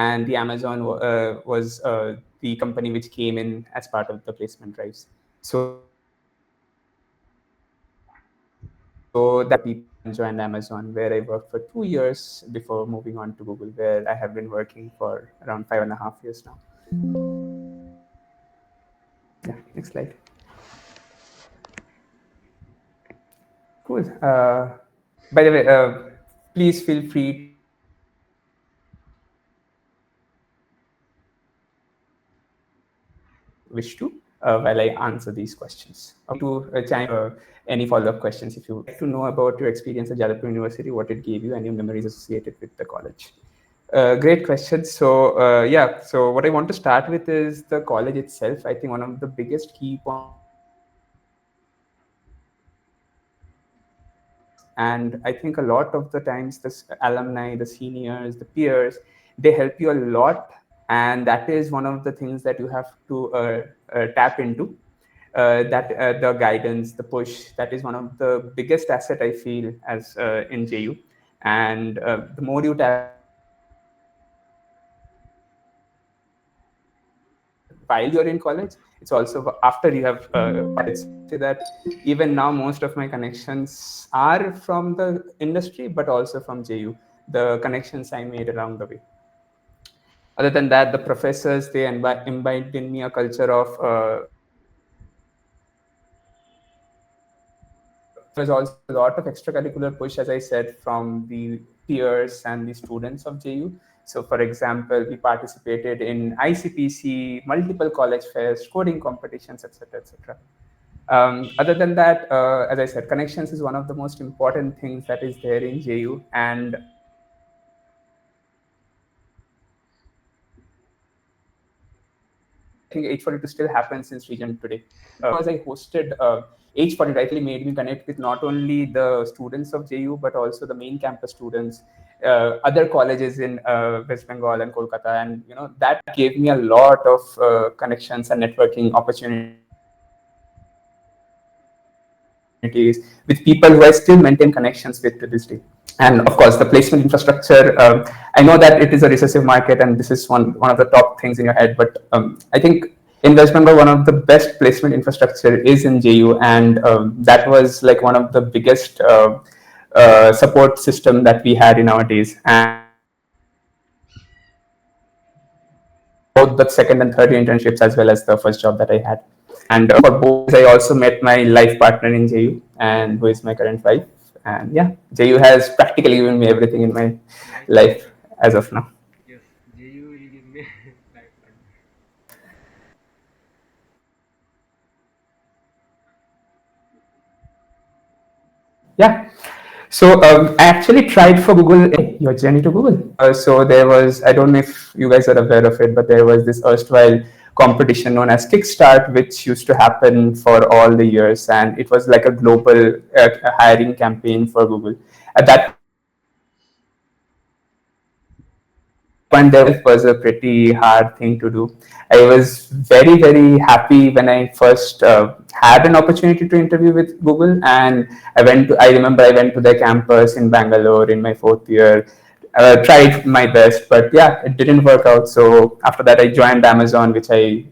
and the Amazon was the company which came in as part of the placement drives. So that was how I joined Amazon, where I worked for 2 years before moving on to Google, where I have been working for around 5.5 years now. Yeah, next slide. Cool. By the way, please feel free to ask me any questions wish to while I answer these questions. To chime any follow-up questions if you would like to know about your experience at Jadavpur University, what it gave you, and your memories associated with the college. Great question. So yeah, so what I want to start with is the college itself. I think one of the biggest key points about college is the networks. And I think a lot of the times the alumni, the seniors, the peers, they help you a lot, and that is one of the things that you have to tap into. That the guidance, the push, that is one of the biggest asset I feel as in JU. And the more you tap into that, the more you can while you're in college. It's also after you have so I would say that even now most of my connections are from the industry, but also from JU, the connections I made along the way. Other than that, the professors, they imbibed in me a culture of there was also a lot of extracurricular push, as I said, from the peers and the students of JU. So, for example, we participated in ICPC, multiple college fairs, coding competitions, etc., etc. Other than that, as I said, connections is one of the most important things that is there in JU. And I think H42 still happens in region today. Because I hosted H42, actually made me connect with not only the students of JU, but also the main campus students, other colleges in West Bengal and Kolkata. And, you know, that gave me a lot of connections and networking opportunities with people who I still maintain connections with to this day. And of course, the placement infrastructure. I know that it is a recessive market, and this is one of the top things in your head. But I think in West Bengal, one of the best placement infrastructure is in JU, and that was like one of the biggest support system that we had in our days. And both the second and third internships as well as the first job that I had. And for both, I also met my life partner in JU, and who is my current wife. And yeah, JU has practically given me everything in my Nice to life hear. as of now. Yes, JU will give me life partner. Yeah. So I actually tried for Google, your journey to Google. So there was, I don't know if you guys are aware of it, but there was this erstwhile competition known as Kickstart, which used to happen for all the years. And it was like a global hiring campaign for Google. At that point, there was was a pretty hard thing to do. I was very, very happy when I first had an opportunity to interview with Google, and I remember I went to their campus in Bangalore in my fourth year. Tried my best, but yeah, it didn't work out. So after that, I joined Amazon, which I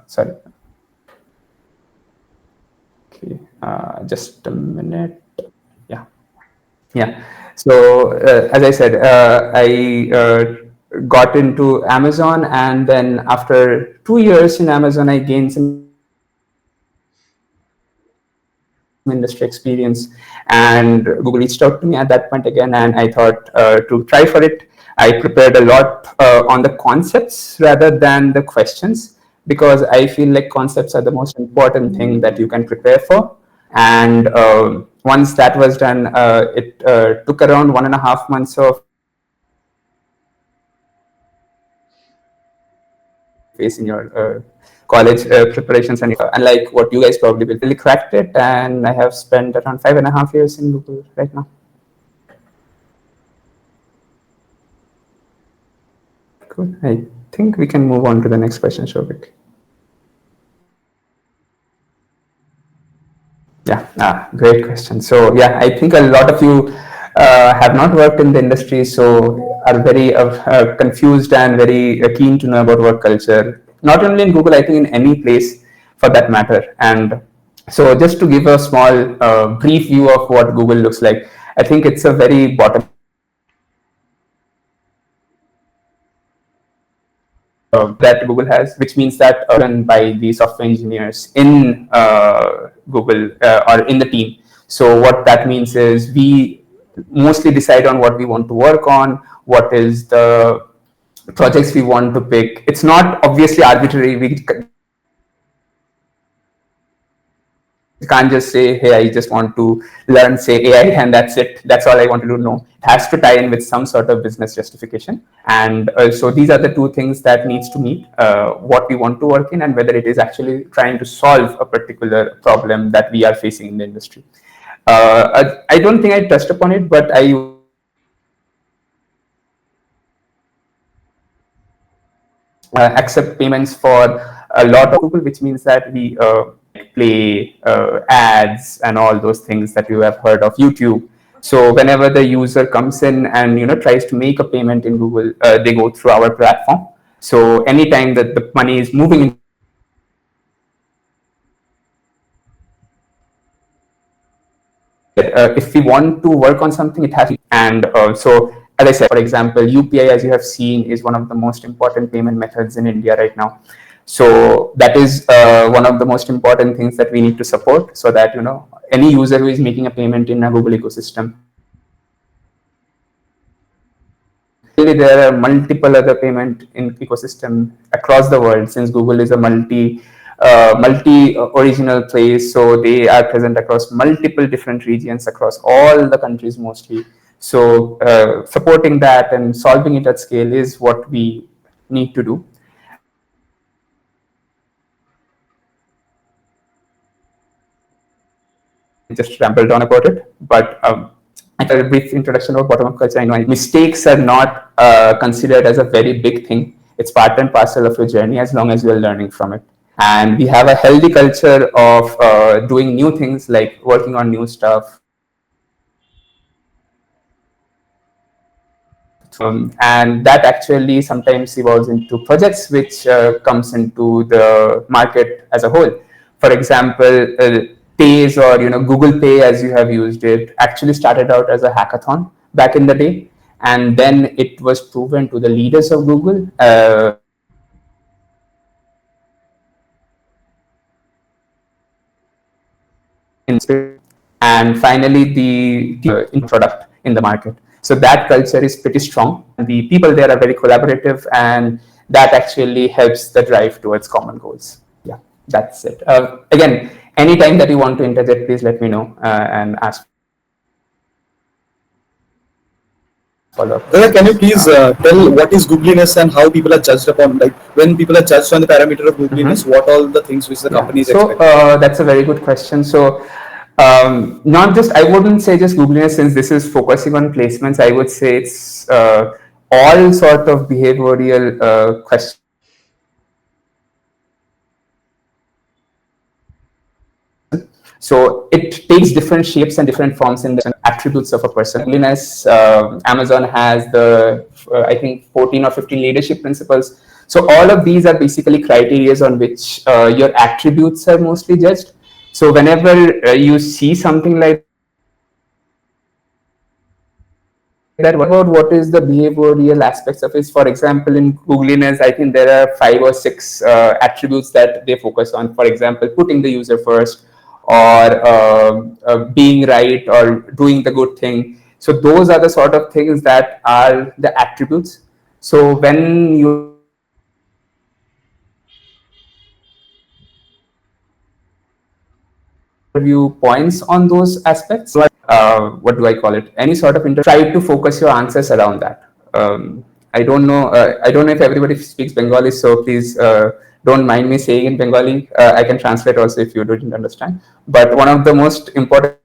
sorry. Okay, just a minute. Yeah. Yeah. So as I said, I got into Amazon, and then after 2 years in Amazon, I gained some industry experience. And Google reached out to me at that point again, and I thought to try for it. I prepared a lot on the concepts rather than the questions, because I feel like concepts are the most important thing that you can prepare for. And once that was done, it took around 1.5 months of facing your college preparations and unlike what you guys probably will face. Unlike what you guys probably will face. But I really cracked it, and I have spent around 5.5 years in Google right now. Cool. I think we can move on to the next question, Shobik. Yeah, great question. So yeah, I think a lot of you have not worked in the industry, so are very confused and very keen to know about work culture. Not only in Google, I think in any place for that matter. And so just to give a small brief view of what Google looks like, I think it's a very bottom that Google has, which means that run by the software engineers in Google or in the team. So what that means is we mostly decide on what we want to work on, what is the projects we want to pick. It's not obviously arbitrary. We can't just say, hey, I just want to learn, say, AI, and that's it. That's all I want to do. No, it has to tie in with some sort of business justification. And so these are the two things that needs to meet what we want to work in and whether it is actually trying to solve a particular problem that we are facing in the industry. I don't think I touched upon it, but I accept payments for a lot of people, which means that we play ads and all those things that you have heard of YouTube. So whenever the user comes in and tries to make a payment in Google, they go through our platform. So anytime that the money is moving into if we want to work on something, it has to. And so, as I said, for example, UPI, as you have seen, is one of the most important payment methods in India right now. So that is one of the most important things that we need to support, so that any user who is making a payment in a Google ecosystem. Really, there are multiple other payment in ecosystem across the world, since Google is a multi original place, so they are present across multiple different regions across all the countries mostly. So supporting that and solving it at scale is what we need to do. Just rambled on about it, but a brief introduction of bottom-up culture. I know mistakes are not considered as a very big thing. It's part and parcel of your journey as long as you're learning from it. And we have a healthy culture of doing new things, like working on new stuff. And that actually sometimes evolves into projects, which comes into the market as a whole. For example, Pays or Google Pay, as you have used it, actually started out as a hackathon back in the day, and then it was proven to the leaders of Google. And finally the product in the market. So that culture is pretty strong. The people there are very collaborative, and that actually helps the drive towards common goals. Yeah, that's it. Again, anytime that you want to interject, please let me know and ask follow-up. Can you please tell what is googliness and how people are judged upon? Like when people are judged on the parameter of googliness, what all the things which the company is So expecting? that's a very good question. So not just, I wouldn't say just googliness, since this is focusing on placements. I would say it's all sort of behavioral questions. So it takes different shapes and different forms in the attributes of a person. Googliness, Amazon has the I think 14 or 15 leadership principles. So all of these are basically criteria on which your attributes are mostly judged. So whenever you see something like that, what about what is the behavioral aspects of it? For example, in googliness, I think there are 5 or 6 attributes that they focus on. For example, putting the user first, or being right, or doing the good thing. So those are the sort of things that are the attributes. So when you review points on those aspects, what do I call it? Any sort of try to focus your answers around that. I don't know. I don't know if everybody speaks Bengali, so please don't mind me saying in Bengali. I can translate also if you didn't understand. But one of the most important,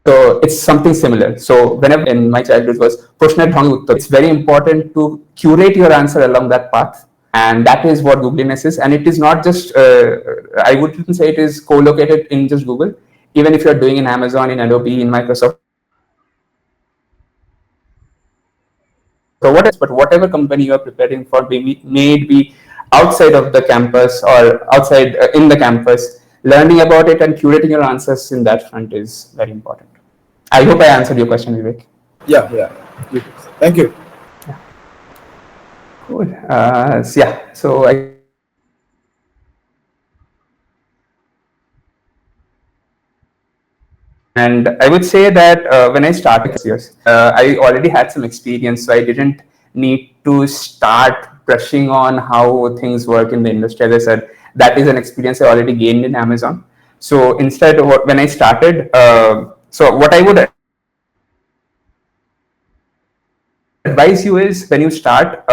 so it's something similar. So whenever in my childhood was Pushna Dhang Uttar, it's very important to curate your answer along that path. and that is what googliness is. And it is not just I wouldn't say it is co-located in just Google. Even if you're doing in Amazon, in Adobe, in Microsoft, so whatever company you are preparing for, may it be outside of the campus or outside in the campus, learning about it and curating your answers in that front is very important. I hope I answered your question, Vivek. Yeah, yeah. Thank you. Cool. So I think that was the last question. And I would say that when I started years, I already had some experience, so I didn't need to start brushing on how things work in the industry. As I said, that is an experience I already gained in Amazon. So instead, when I started, so what I would advise you is when you start,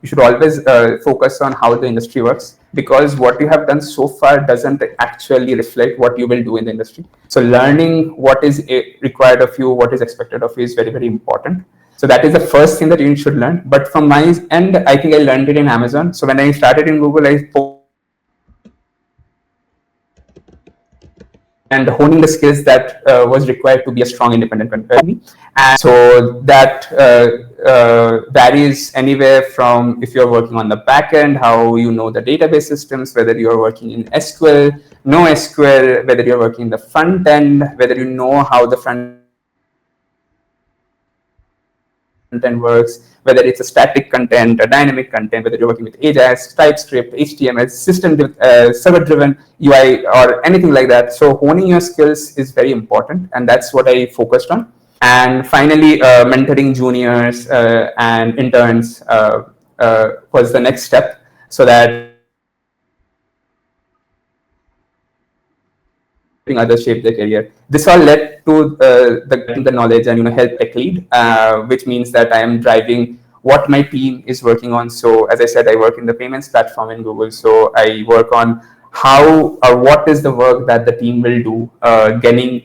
you should always focus on how the industry works, because what you have done so far doesn't actually reflect what you will do in the industry. So learning what is required of you, what is expected of you is very, very important. So that is the first thing that you should learn. But from my end, I think I learned it in Amazon. So when I started in Google, I focused on and honing the skills that was required to be a strong independent company. And so that varies anywhere from if you're working on the back end, how you know the database systems, whether you're working in SQL, no SQL, whether you're working in the front end, whether you know how the front end works, whether it's a static content, a dynamic content, whether you're working with Ajax, TypeScript, HTML, system server driven UI, or anything like that. So honing your skills is very important, and that's what I focused on. And finally, mentoring juniors and interns was the next step, so that helping others shape their career. This all led to the knowledge and help tech lead, which means that I am driving what my team is working on. So as I said, I work in the payments platform in Google. So I work on how or what is the work that the team will do, getting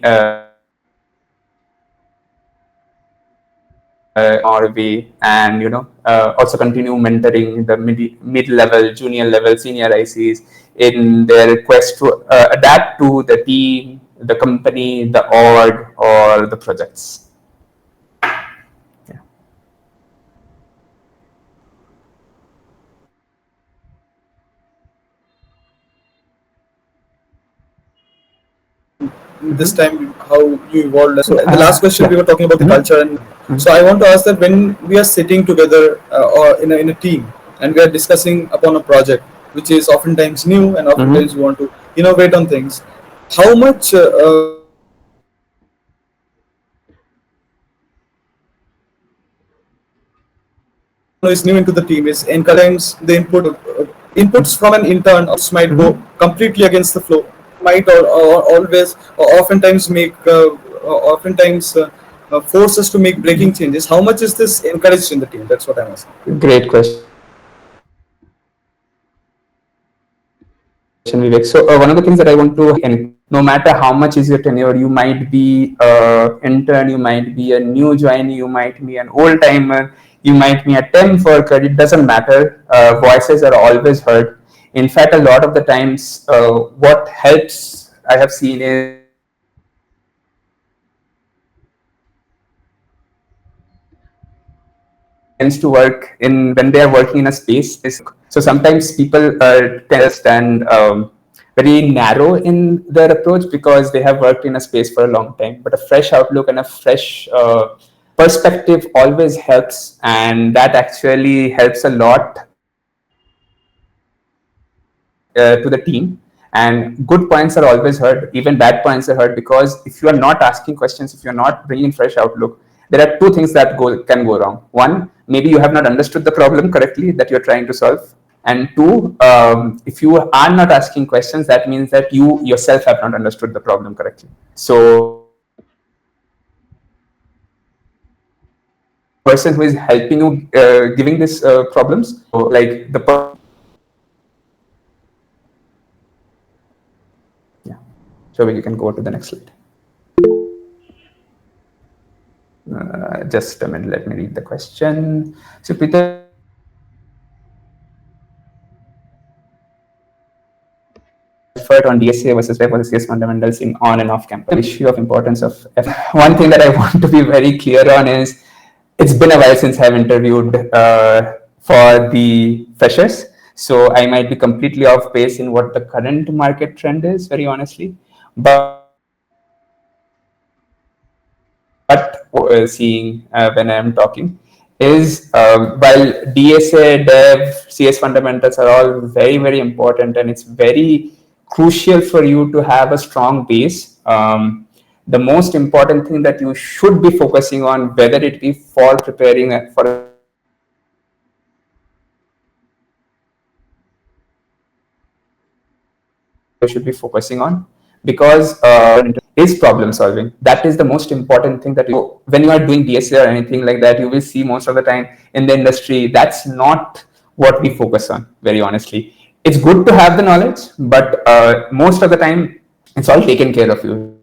or way, and also continue mentoring the mid level, junior level, senior ICs in their quest to adapt to the team, the company, the org, or the projects. Yeah. This time how you evolved. So So, in the last question we yeah. were talking about the culture, and so I want to ask that when we are sitting together or in a team and we are discussing upon a project which is oftentimes new and oftentimes we want to innovate on things, how much who is new into the team is encouraging the inputs from an intern might go completely against the flow, might or always or oftentimes make force us to make breaking changes. How much is this encouraged in the team? That's what I'm asking. Great question, Vivek. So one of the things that I want to and no matter how much is your tenure, you might be intern, you might be a new joinee, you might be an old timer, you might be a temp worker. It doesn't matter. Voices are always heard. In fact, a lot of the times, what helps I have seen is tends to work in when they are working in a space is so sometimes people tend very narrow in their approach because they have worked in a space for a long time, but a fresh outlook and a fresh perspective always helps, and that actually helps a lot to the team. And good points are always heard, even bad points are heard, because if you are not asking questions, if you're not bringing fresh outlook, there are two things that can go wrong. One, maybe you have not understood the problem correctly that you're trying to solve. And two, if you are not asking questions, that means that you yourself have not understood the problem correctly. So person who is helping you giving this problems, so like the yeah. So you can go to the next slide. Just a minute, let me read the question. So Peter, effort on DSA versus web versus CS fundamentals in on and off campus. The issue of importance of one thing that I want to be very clear on is it's been a while since I've interviewed for the freshers, so I might be completely off base in what the current market trend is, very honestly. But seeing when I'm talking is while DSA, Dev, CS fundamentals are all very, very important, and it's very crucial for you to have a strong base. The most important thing that you should be focusing on, whether it be for preparing for a should be focusing on, because is problem solving. That is the most important thing that you, when you are doing DSA or anything like that, you will see most of the time in the industry that's not what we focus on, very honestly. It's good to have the knowledge, but most of the time it's all taken care of you.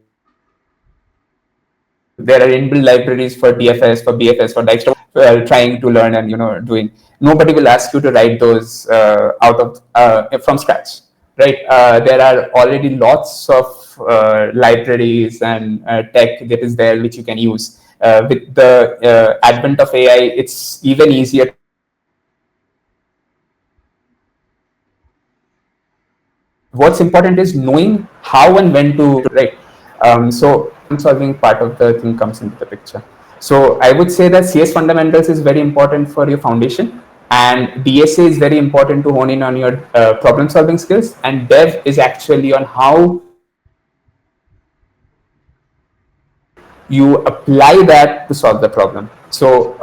There are inbuilt libraries for DFS, for BFS, for Dijkstra, trying to learn and doing. Nobody will ask you to write those out of from scratch, right? There are already lots of libraries and tech that is there which you can use. With the advent of AI, it's even easier to learn and what's important is knowing how and when to write. So solving part of the thing comes into the picture. So I would say that CS fundamentals is very important for your foundation, and DSA is very important to hone in on your problem solving skills, and Dev is actually on how you apply that to solve the problem. So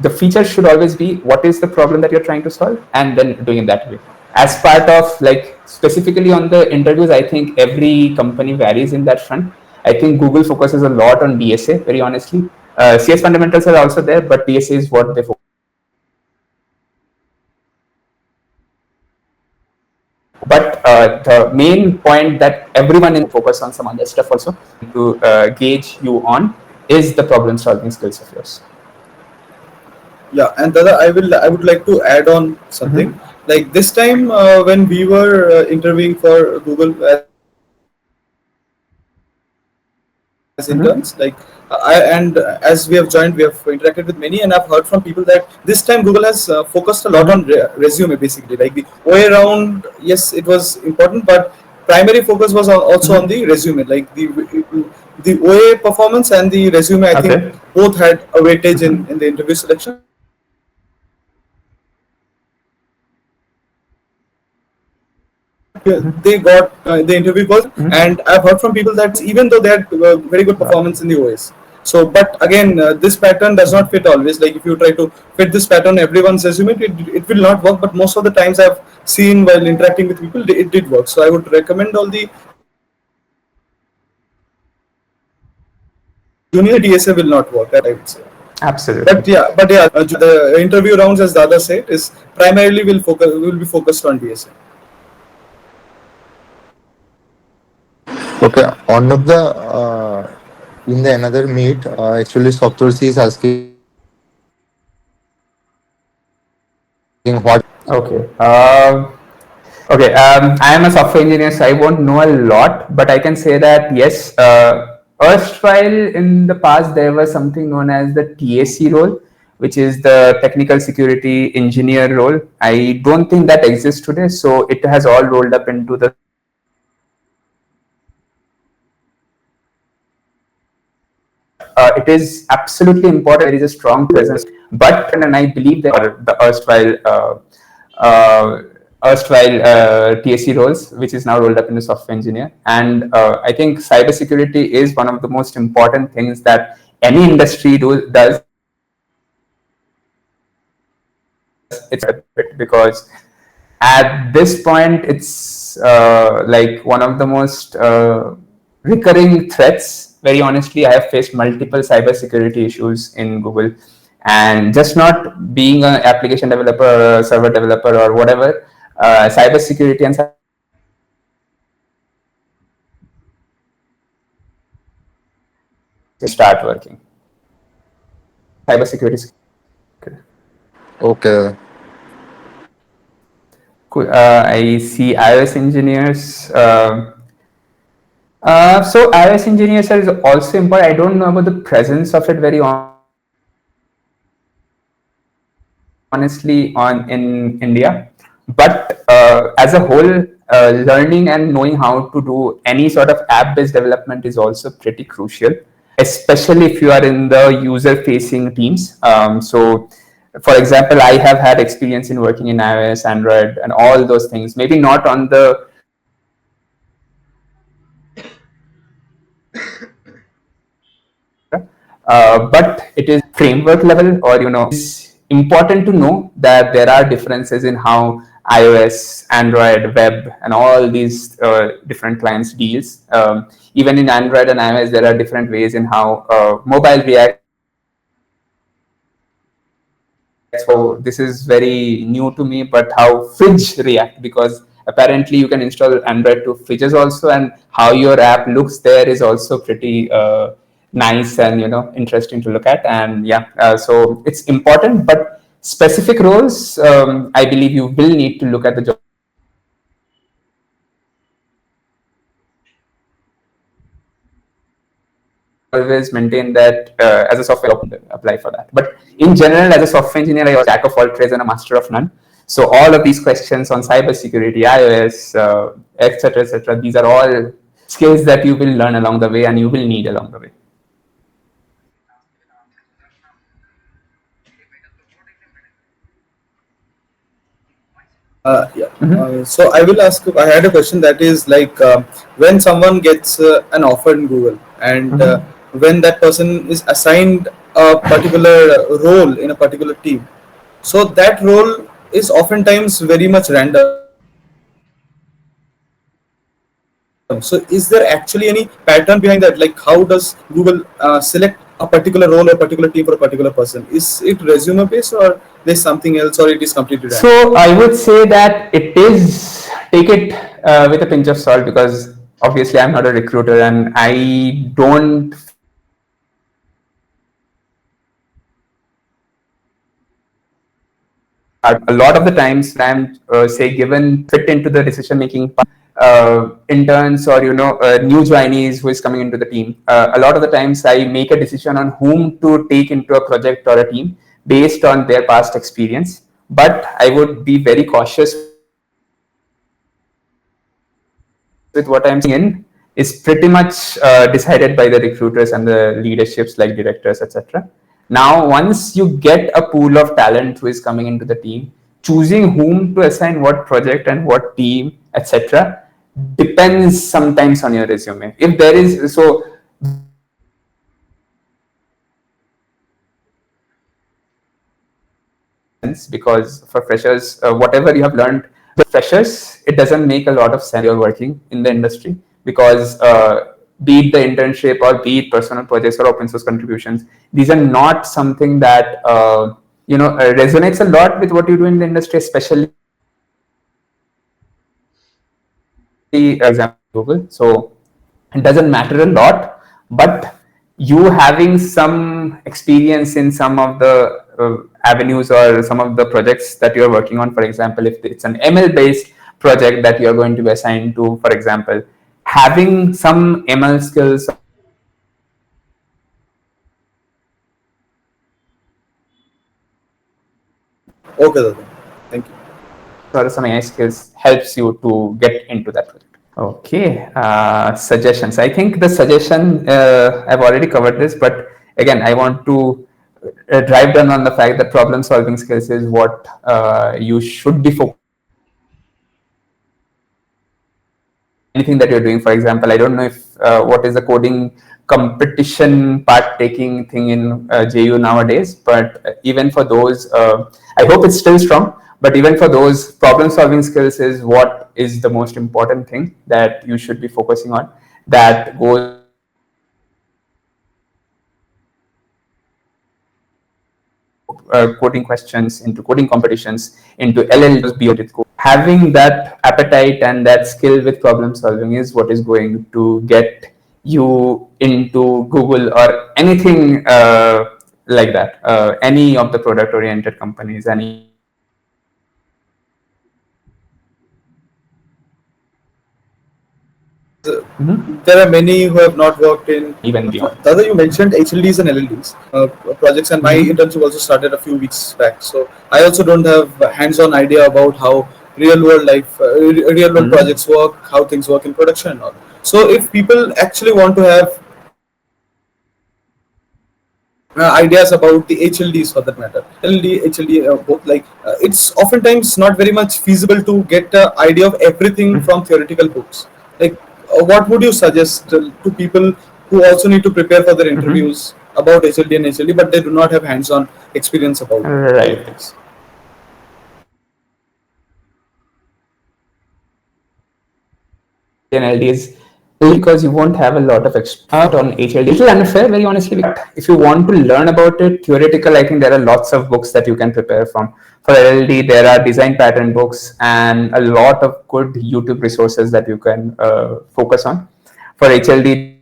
the feature should always be what is the problem that you're trying to solve, and then doing it that way. As part of like specifically on the interviews, I think every company varies in that front. I think Google focuses a lot on DSA, very honestly. CS fundamentals are also there, but DSA is what they focus. But the main point that everyone in focus on some other stuff also to gauge you on is the problem solving skills of yours. Yeah, and Dada, I would like to add on something. Like this time when we were interviewing for Google as interns, like I and as we have joined, we have interacted with many, and I've heard from people that this time Google has focused a lot on resume, basically. Like the way around, yes, it was important, but primary focus was also on the resume. Like the OA performance and the resume, I think both had a weightage in the interview selection. They got the interview calls, and I've heard from people that even though they had very good performance in the OS. So, but again, this pattern does not fit always. Like if you try to fit this pattern everyone's resume, it will not work. But most of the times I've seen while interacting with people, it did work. So I would recommend all the junior DSA will not work. That I would say. Absolutely. But yeah, the interview rounds, as Dada said, is primarily will be focused on DSA. Okay, one of the in the another meet, actually Saptarshi is asking what is your experience in Okay. Okay. I am a software engineer, so I won't know a lot, but I can say that yes, erstwhile in the past there was something known as the TAC role, which is the technical security engineer role. I don't think that exists today, so it has all rolled up into the it is absolutely important. There is a strong presence, but and I believe that the TSC roles, which is now rolled up into software engineer, and I think cybersecurity is one of the most important things that any industry does. It's a bit because at this point it's like one of the most recurring threats. Very honestly, I have faced multiple cybersecurity issues in Google, and just not being an application developer or a server developer or whatever, cybersecurity and start working. Cybersecurity. Okay. Cool. I see iOS engineers. So iOS engineers are also important. I don't know about the presence of it very honestly on in India, but as a whole, learning and knowing how to do any sort of app-based development is also pretty crucial, especially if you are in the user-facing teams. So, for example, I have had experience in working in iOS, Android, and all those things. Maybe not on the but it is framework level, or it's important to know that there are differences in how iOS, Android, web, and all these different clients deals. Even in Android and iOS, there are different ways in how mobile reacts. So this is very new to me, but how Fridge react, because apparently you can install Android to Fridges also, and how your app looks there is also pretty nice and interesting to look at. And yeah, so it's important, but specific roles, I believe you will need to look at the job always maintain that as a software apply for that. But in general, as a software engineer, I was jack of all trades and a master of none. So all of these questions on cybersecurity, iOS, etc., these are all skills that you will learn along the way and you will need along the way. Yeah. Mm-hmm. So I will ask. I had a question that is like when someone gets an offer in Google, and Mm-hmm. when that person is assigned a particular role in a particular team, so that role is oftentimes very much random. So is there actually any pattern behind that? Like how does Google select a particular role or a particular team for a particular person? Is it resume based, or there's something else, or it is completely random? So I would say that it is, take it with a pinch of salt, because obviously I'm not a recruiter and I don't feel that a lot of the times when I'm say given fit into the decision making interns or new joinees who is coming into the team, a lot of the times I make a decision on whom to take into a project or a team based on their past experience, but I would be very cautious with what I'm saying in is pretty much decided by the recruiters and the leaderships like directors, etc. Now, once you get a pool of talent who is coming into the team, choosing whom to assign what project and what team, etc., depends sometimes on your resume. If there is, so because for freshers, whatever you have learned freshers, it doesn't make a lot of sense you're working in the industry, because be it the internship or be it personal projects or open source contributions, these are not something that resonates a lot with what you do in the industry, especially example Google. So it doesn't matter a lot, but you having some experience in some of the avenues or some of the projects that you're working on, for example, if it's an ML based project that you're going to be assigned to, for example, having some ML skills Okay, Dada. Thank you. or some AI skills helps you to get into that project. Okay, suggestions. I think the suggestion, I've already covered this, but again, I want to drive down on the fact that problem solving skills is what you should be focusing anything that you're doing. For example, I don't know if what is the coding competition part taking thing in JU nowadays, but even for those, I hope it's still strong. But even for those, problem solving skills is what is the most important thing that you should be focusing on. That goes coding questions, into coding competitions, into LLMs beyond it. Having that appetite and that skill with problem solving is what is going to get you into Google or anything like that. Any of the product oriented companies, any There are many who have not worked in. even beyond. The other you mentioned HLDs and LLDs projects, and my internship also started a few weeks back. So I also don't have a hands-on idea about how real world projects work, how things work in production and all. So if people actually want to have ideas about the HLDs for that matter, LLD, HLD, both, like it's oftentimes not very much feasible to get an idea of everything from theoretical books. Like, what would you suggest to people who also need to prepare for their interviews about HLD and HLD, but they do not have hands-on experience about all of Right. this? HLD and LD is because you won't have a lot of expert on HLD. Little unfair, very honestly. If you want to learn about it, theoretical, I think there are lots of books that you can prepare from. For LLD, there are design pattern books and a lot of good YouTube resources that you can focus on. For HLD,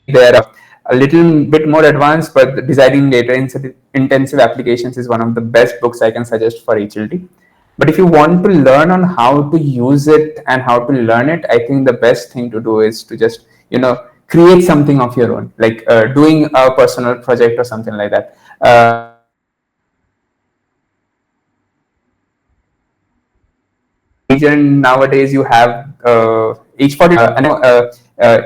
there are a little bit more advanced, but designing data intensive applications is one of the best books I can suggest for HLD. But if you want to learn on how to use it and how to learn it, I think the best thing to do is to just, create something of your own, like doing a personal project or something like that. Region nowadays you have H40. I know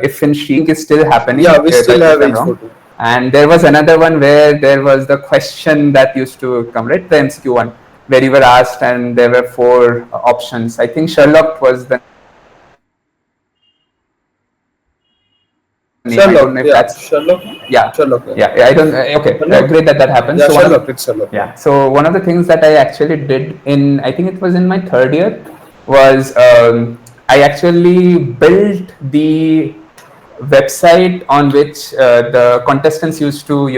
if in Sri is still happening, Yeah, we still correct me have if I'm wrong. H42. And there was another one where there was the question that used to come, right? The MCQ one, where you were asked and there were four options. I think Sherlock was the name. I don't know if that's, Sherlock, yeah, yeah, Sherlock, Sherlock, yeah, I don't, okay, Sherlock, great that happened. yeah, So Sherlock, it's Sherlock, yeah. yeah, so one of the things that I actually did in, I think it was in my third year, was I actually built the website on which the contestants used to,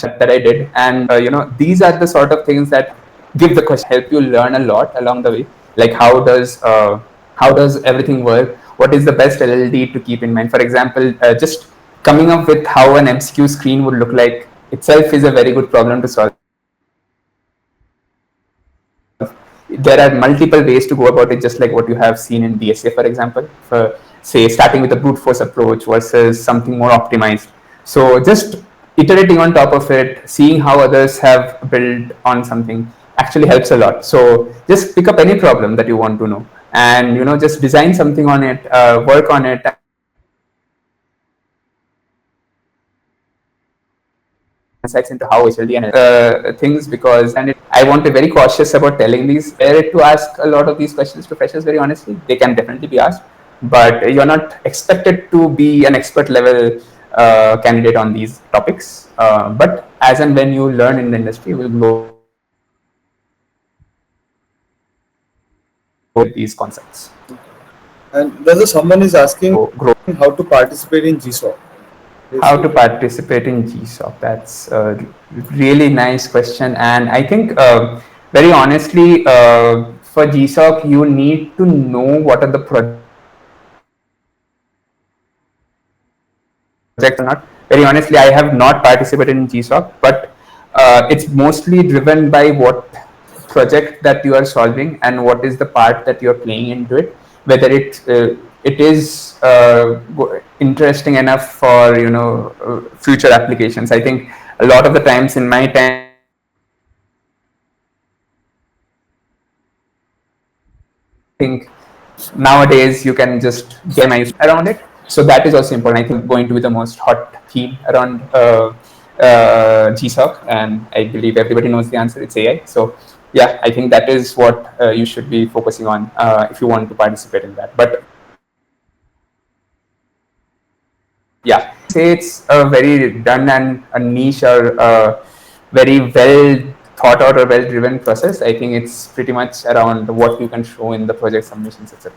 that I did. And, these are the sort of things that give the question, help you learn a lot along the way. Like how does everything work? What is the best LLD to keep in mind? For example, just coming up with how an MCQ screen would look like itself is a very good problem to solve. There are multiple ways to go about it, just like what you have seen in DSA, for example, for say starting with a brute force approach versus something more optimized. So just iterating on top of it, seeing how others have built on something actually helps a lot. So just pick up any problem that you want to know and just design something on it, work on it, insights into how HLD and things, because and I want to be very cautious about telling these to ask a lot of these questions to freshers. Very honestly, they can definitely be asked, but you're not expected to be an expert level candidate on these topics. But as and when you learn in the industry, you will grow with these concepts. And there's someone is asking Grow. how to participate in GSOC. How to participate in GSOC? That's a really nice question, and I think very honestly, for GSOC, you need to know what are the projects or not. Very honestly, I have not participated in GSOC, but it's mostly driven by what project that you are solving and what is the part that you're playing into it. Whether it is interesting enough for future applications. I think a lot of the times in my time, think nowadays you can just get my around it. So that is also important. I think going to be the most hot theme around GSOC, and I believe everybody knows the answer. It's AI. So yeah, I think that is what you should be focusing on if you want to participate in that. But yeah, say it's a very done and a niche or very well thought out or well driven process. I think it's pretty much around what you can show in the project submissions, etc.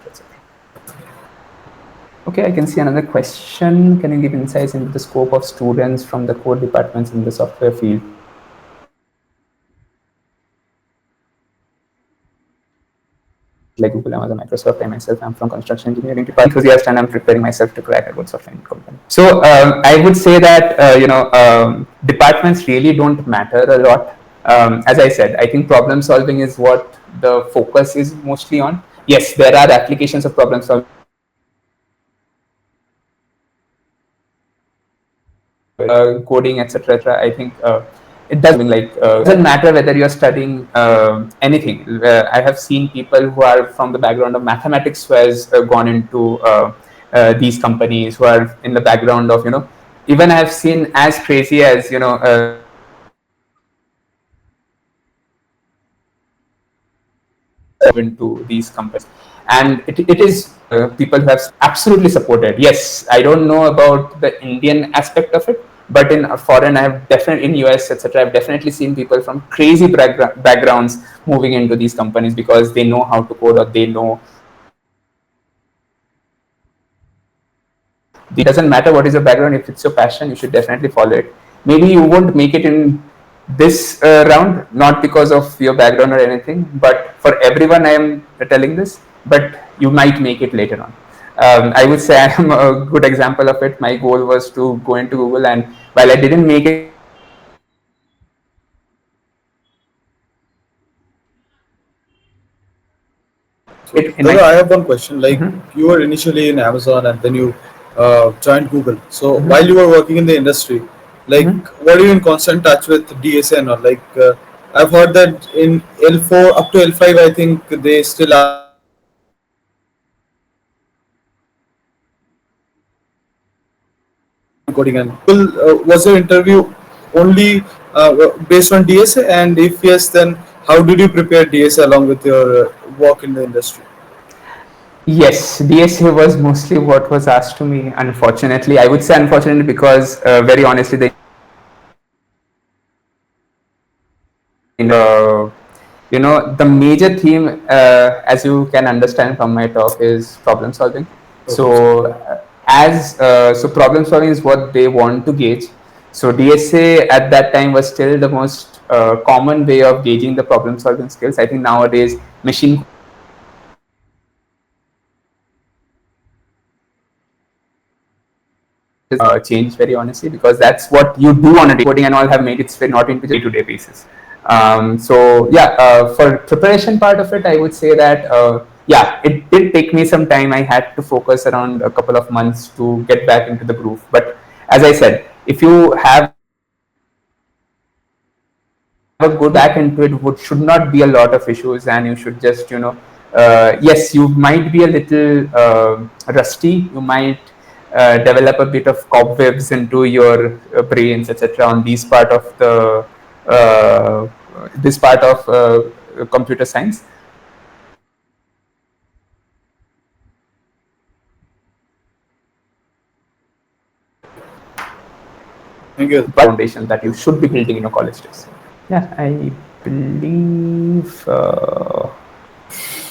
Okay, I can see another question. Can you give insights into the scope of students from the core departments in the software field? Like Google, Amazon, Microsoft. I myself am from construction engineering department, enthusiast, and I'm preparing myself to crack a good software company. So I would say that departments really don't matter a lot. As I said, I think problem solving is what the focus is mostly on. Yes, there are applications of problem solving in coding, etc. I think it doesn't matter whether you're studying anything. I have seen people who are from the background of mathematics who has gone into these companies, who are in the background of, even I've seen as crazy as, into these companies. And it is people who have absolutely supported. Yes, I don't know about the Indian aspect of it, but in foreign, I have definitely, in US, etc., I've definitely seen people from crazy backgrounds moving into these companies because they know how to code, or they know it doesn't matter what is your background. If it's your passion, you should definitely follow it. Maybe you won't make it in this round, not because of your background or anything, but for everyone I am telling this, but you might make it later on. I would say I am a good example of it. My goal was to go into Google, and while I didn't make it So, in Dada, my I have one question. Like, Mhm. you were initially in Amazon and then you joined Google. So, while Mhm. you were working in the industry, like, Mhm. were you in constant touch with DSN, or like, I've heard that in L4 up to L5, I think they still ask you to coding. And was your interview only based on DSA? And if yes, then how did you prepare DSA along with your work in the industry? Yes, DSA was mostly what was asked to me. Unfortunately, I would say unfortunately because very honestly, the the major theme, as you can understand from my talk, is problem solving. Okay. So problem solving is what they want to gauge. So DSA at that time was still the most common way of gauging the problem solving skills. I think nowadays machine change, very honestly, because that's what you do on a day. Coding and all have made its way not into day-to-day basis. So yeah, for preparation part of it, I would say that yeah, it did take me some time. I had to focus around a couple of months to get back into the groove. But as I said, if you have a good back into it, would should not be a lot of issues, and you should just yes, you might be a little rusty. You might develop a bit of cobwebs into your brains, etc. On these part of the this part of computer science. Thank you. But foundation that you should be building in your college days. Yeah, believe.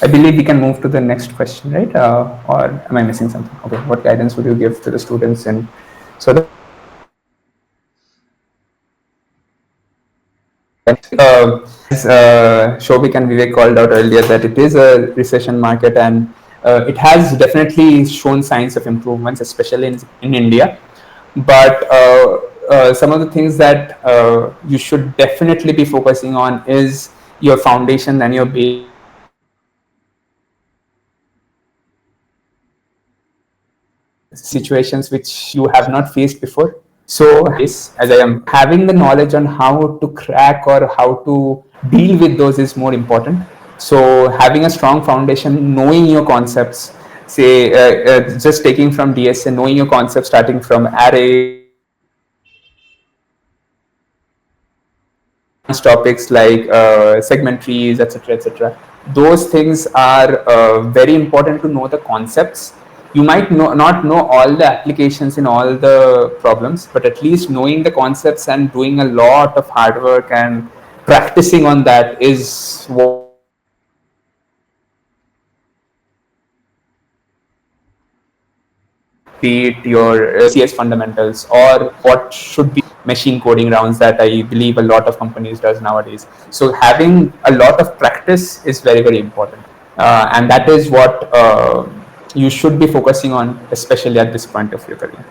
I believe we can move to the next question, right? Or am I missing something? Okay, what guidance would you give to the students? And so that as Shobik and Vivek called out earlier, that it is a recession market, and it has definitely shown signs of improvements, especially in India. But some of the things that you should definitely be focusing on is your foundation and your base situations which you have not faced before. So, as I am having the knowledge on how to crack or how to deal with those is more important. So, having a strong foundation, knowing your concepts, say, just taking from DSA, knowing your concepts, starting from arrays, topics like segment trees, etc., etc. Those things are very important to know the concepts. You might not know all the applications in all the problems, but at least knowing the concepts and doing a lot of hard work and practicing on that is what be it your CS fundamentals or what should be machine coding rounds that I believe a lot of companies does nowadays. So having a lot of practice is very, very important. And that is what you should be focusing on, especially at this point of your career.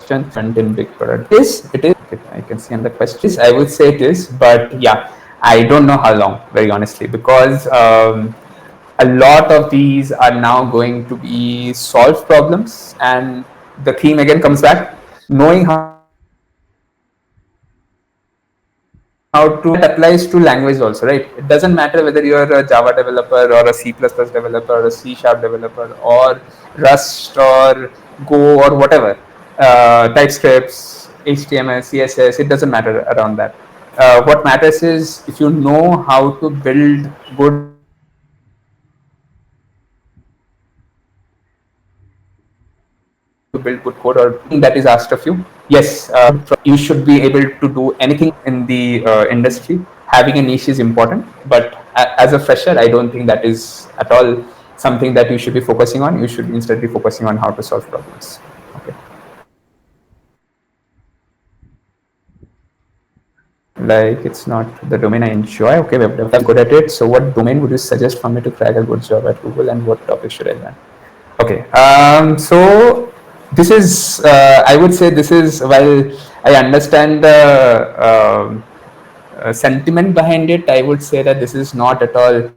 front in big product. It is. I can see on the question. I would say it is, but yeah, I don't know how long, very honestly, because a lot of these are now going to be solved problems, and the theme again comes back, knowing how to build good code or that applies to language also, right? It doesn't matter whether you're a Java developer or a C++ developer or a C Sharp developer or Rust or Go or whatever, TypeScripts, HTML, CSS, it doesn't matter around that. What matters is if you know how to build good code or that is asked of you, yes, you should be able to do anything in the industry. Having a niche is important, but as a fresher, I don't think that is at all something that you should be focusing on. You should instead be focusing on how to solve problems. Okay. Like it's not the domain I enjoy. Okay, web development, I'm good at it. So, what domain would you suggest for me to crack a good job at Google, and what topic should I learn? Okay, so this is, I would say, this is, while I understand the sentiment behind it, I would say that this is not at all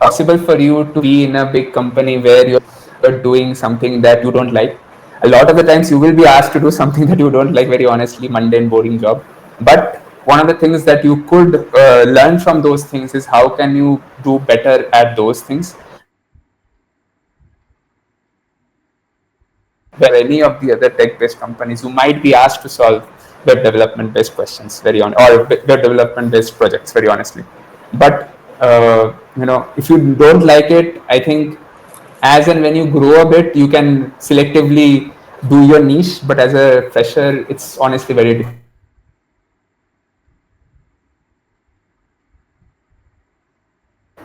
possible for you to be in a big company where you're doing something that you don't like. A lot of the times you will be asked to do something that you don't like, very honestly, mundane, boring job. But one of the things that you could learn from those things is how can you do better at those things. Where any of the other tech-based companies, you might be asked to solve web development-based questions, or web development-based projects, very honestly. But if you don't like it, I think as and when you grow a bit, you can selectively do your niche. But as a fresher, it's honestly very difficult.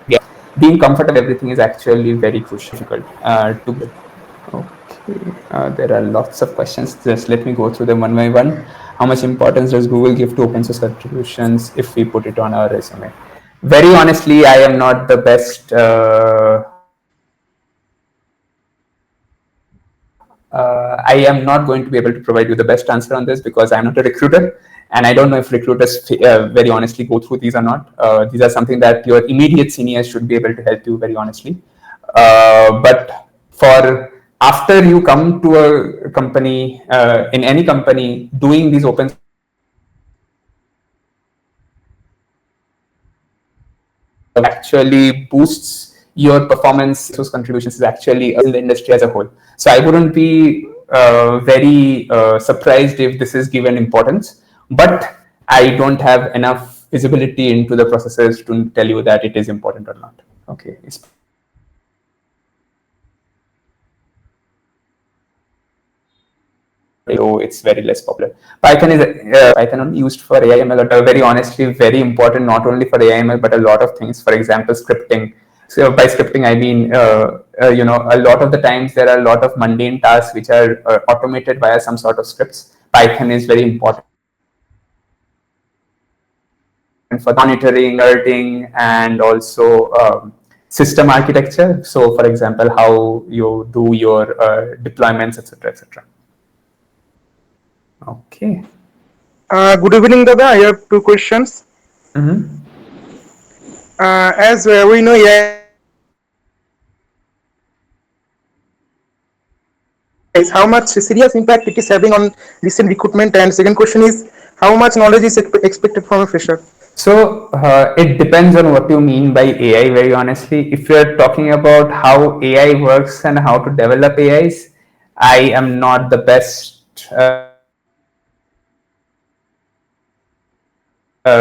Yeah, being comfortable with everything is actually very crucial to build. Okay, there are lots of questions. Just let me go through them one by one. How much importance does Google give to open source contributions if we put it on our resume? Very honestly, I am not the best. I am not going to be able to provide you the best answer on this because I'm not a recruiter, and I don't know if recruiters very honestly go through these or not. These are something that your immediate seniors should be able to help you very honestly. But for after you come to a company, in any company, doing these open actually boosts your performance. Those contributions is actually in the industry as a whole. So I wouldn't be very surprised if this is given importance, but I don't have enough visibility into the processes to tell you that it is important or not. Okay. So it's very less popular. Python is Python only used for AIML, very honestly very important, not only for AIML but a lot of things. For example, scripting. So by scripting, I mean a lot of the times there are a lot of mundane tasks which are automated via some sort of scripts. Python is very important for monitoring, alerting, and also system architecture. So, for example, how you do your deployments, etc., etc. Okay. Good evening, Dada. I have two questions. As we know, AI is how much serious impact it is having on recent recruitment, and second question is how much knowledge is expected from a fresher? So it depends on what you mean by AI, very honestly. If you're talking about how AI works and how to develop AIs, I am not the best.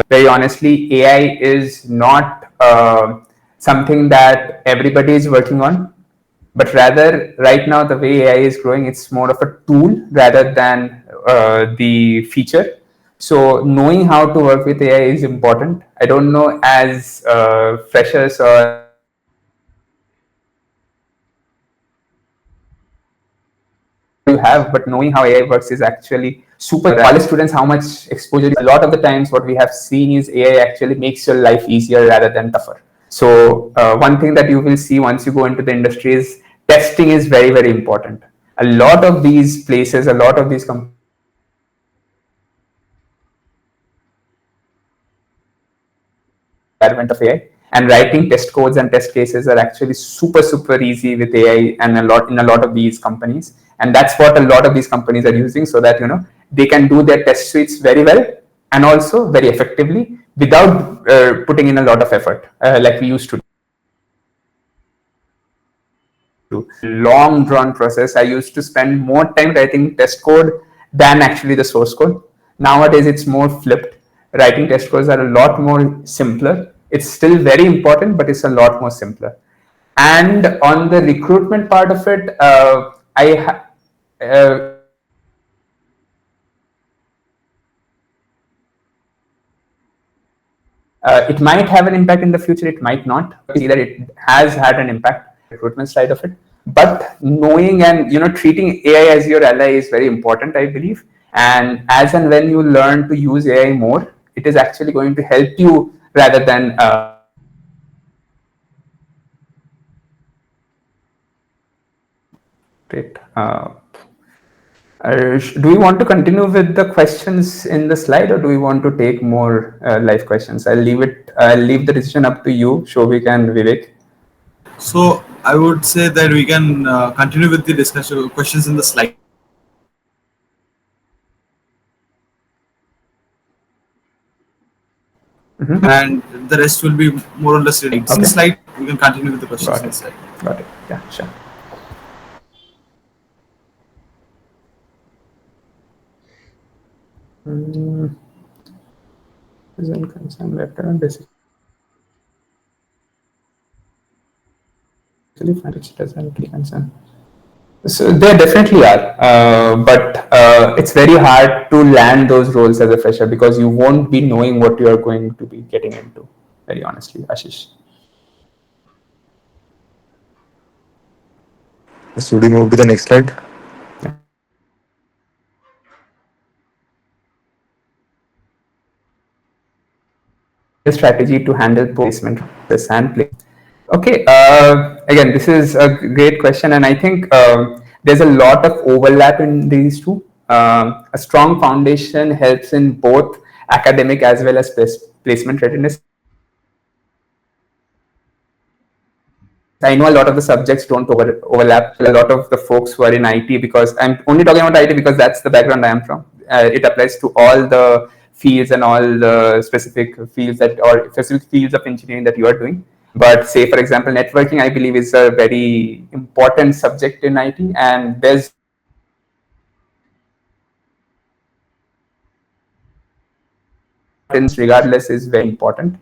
Very honestly, AI is not something that everybody is working on, but rather right now the way AI is growing, it's more of a tool rather than the feature. So knowing how to work with AI is important. I don't know as freshers or you have, but knowing how AI works is actually super. College students, how much exposure? A lot of the times, what we have seen is AI actually makes your life easier rather than tougher. So one thing that you will see once you go into the industry is testing is very, very important. A lot of these places, a lot of these companies are using environment of AI, and writing test codes and test cases are actually super, super easy with AI, and a lot of these companies. And that's what a lot of these companies are using, so that they can do their test suites very well and also very effectively without putting in a lot of effort like we used to do. Long drawn process. I used to spend more time writing test code than actually the source code. Nowadays, it's more flipped. Writing test codes are a lot more simpler. It's still very important, but it's a lot more simpler. And on the recruitment part of it, it might have an impact in the future, it might not. See that it has had an impact recruitment side of it. But knowing and treating AI as your ally is very important, I believe. And as and when you learn to use AI more, it is actually going to help you rather than great. Do we want to continue with the questions in the slide, or do we want to take more live questions? I'll leave it. I'll leave the decision up to you, Shobik and Vivek. So I would say that we can continue with the discussion questions in the slide, and the rest will be more or less reading. In Okay. slide, we can continue with the questions Got in it. the slide. Got it. Yeah, sure. Isn't concern letter basically which doesn't really concern. So there definitely are, but it's very hard to land those roles as a fresher because you won't be knowing what you are going to be getting into. Very honestly, Ashish. So would you move to the next slide? Strategy to handle placement this and play. Okay, again, this is a great question, and I think there's a lot of overlap in these two. A strong foundation helps in both academic as well as placement readiness. I know a lot of the subjects don't overlap. A lot of the folks who are in IT, because I'm only talking about IT because that's the background I am from. It applies to all the fields and all the specific fields or specific fields of engineering that you are doing. But say, for example, networking, I believe, is a very important subject in IT, and there's regardless is very important.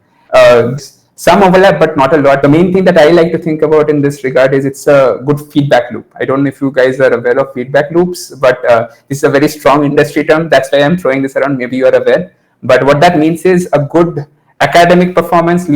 Some overlap, but not a lot. The main thing that I like to think about in this regard is it's a good feedback loop. I don't know if you guys are aware of feedback loops, but this is a very strong industry term. That's why I'm throwing this around. Maybe you are aware. But what that means is a good academic performance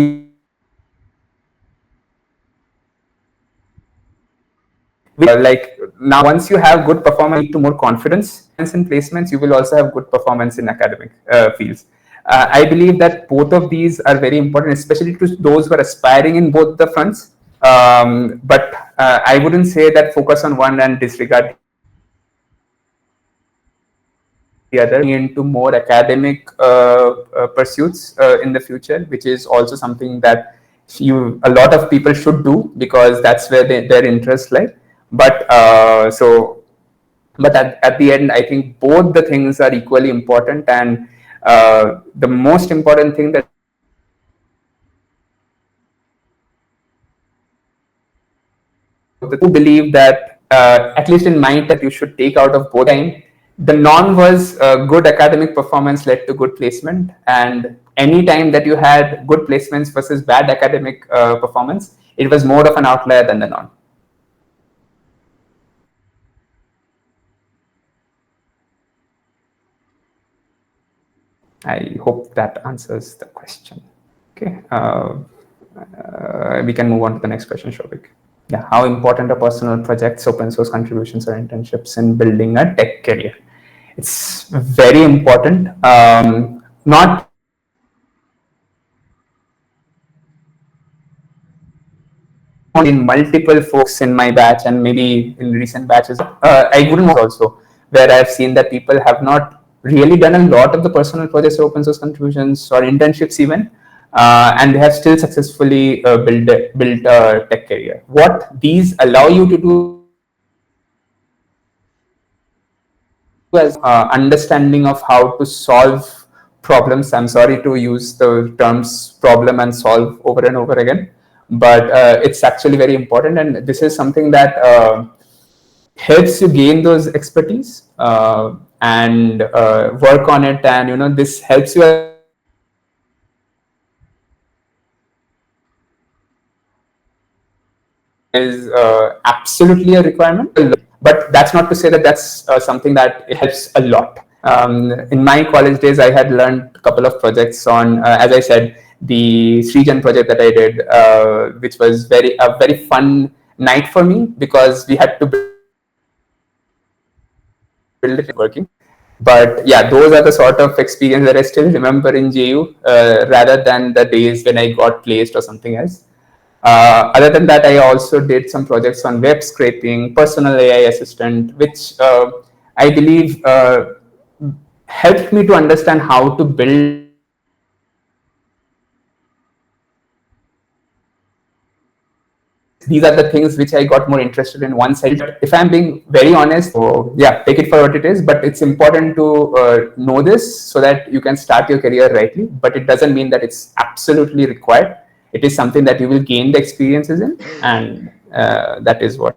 like now once you have good performance to more confidence in placements, you will also have good performance in academic fields. I believe that both of these are very important, especially to those who are aspiring in both the fronts. But I wouldn't say that focus on one and disregard the other into more academic pursuits in the future, which is also something that a lot of people should do because that's where their interests lie. But but at the end, I think both the things are equally important, and the most important thing that who believe that at least in my that you should take out of both time. The norm was good academic performance led to good placement, and any time that you had good placements versus bad academic performance, it was more of an outlier than the norm. I hope that answers the question. Okay, we can move on to the next question, Shobik. Yeah, how important are personal projects, open source contributions, or internships in building a tech career? It's very important. Not in multiple folks in my batch and maybe in recent batches. I wouldn't also, where I've seen that people have not really done a lot of the personal projects or open source contributions or internships even, and they have still successfully built a tech career. What these allow you to do as understanding of how to solve problems. I'm sorry to use the terms problem and solve over and over again, but it's actually very important, and this is something that helps you gain those expertise and work on it, and this helps you as a person to understand that is absolutely a requirement, but that's not to say that that's something that it helps a lot. In my college days, I had learned a couple of projects on, as I said, the Srijan project that I did, which was a very fun night for me because we had to build it working. But yeah, those are the sort of experience that I still remember in JU, rather than the days when I got placed or something else. Other than that, I also did some projects on web scraping, personal AI assistant, which I believe helped me to understand how to build these are the things which I got more interested in once I did. If I'm being very honest, so yeah, take it for what it is. But it's important to know this so that you can start your career rightly. But it doesn't mean that it's absolutely required. It is something that you will gain the experiences in, and that is what.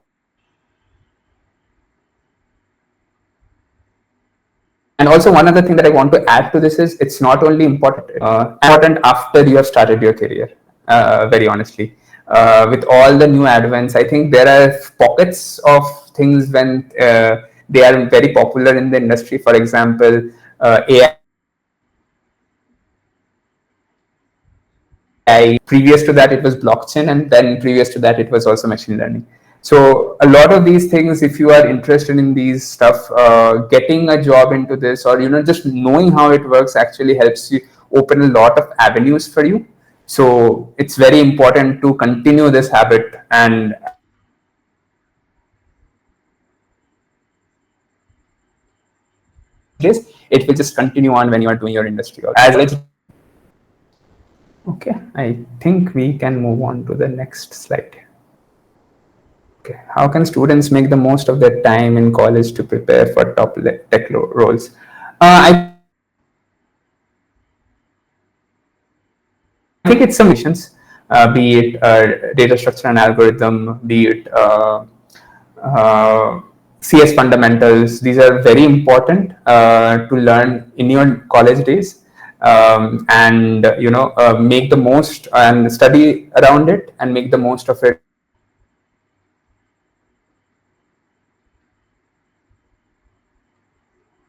And also, one other thing that I want to add to this is it's not only important after you have started your career. Very honestly, with all the new advents, I think there are pockets of things when they are very popular in the industry. For example, AI. Previous to that, it was blockchain, and then previous to that, it was also machine learning. So a lot of these things, if you are interested in these stuff, getting a job into this, or just knowing how it works, actually helps you open a lot of avenues for you. So it's very important to continue this habit, and it will just continue on when you are doing your industry. As okay, I think we can move on to the next slide. Okay, how can students make the most of their time in college to prepare for top tech roles? I think it's some missions, be it data structure and algorithm, be it uh, CS fundamentals. These are very important to learn in your college days, and make the most and study around it and make the most of it.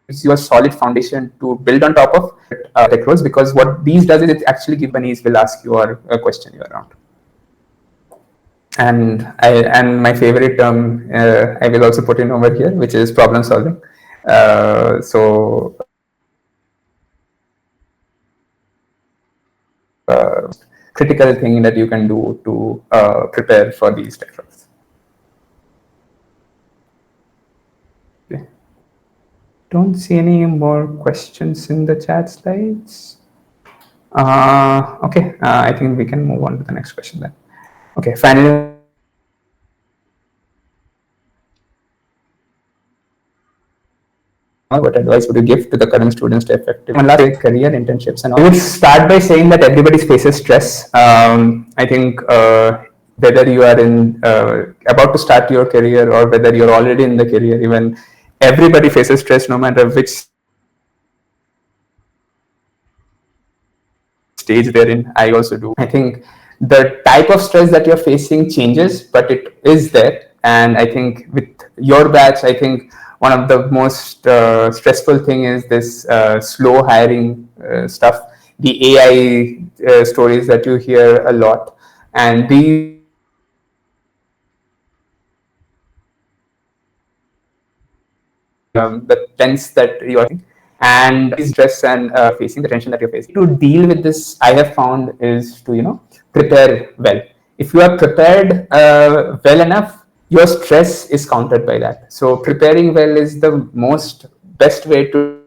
Gives you a solid foundation to build on top of tech roles, because what these does is it actually gives companies will ask you or question you around. And my favorite term I will also put in over here, which is problem solving. So critical thing that you can do to prepare for these tech roles. Okay. Don't see any more questions in the chat slides. Okay, I think we can move on to the next question then. Okay, finally, what advice would you give to the current students to effectively career internships and all? I would start by saying that everybody faces stress. I think whether you are in about to start your career or whether you're already in the career, even everybody faces stress, no matter which stage they're in. I also do. I think the type of stress that you're facing changes, but it is there. And I think with your batch, I think one of the most stressful thing is this slow hiring stuff, the AI stories that you hear a lot, and the tense that you are and stress and facing the tension that you're facing. To deal with this, I have found is to prepare well. If you are prepared well enough, your stress is countered by that. So preparing well is the most best way to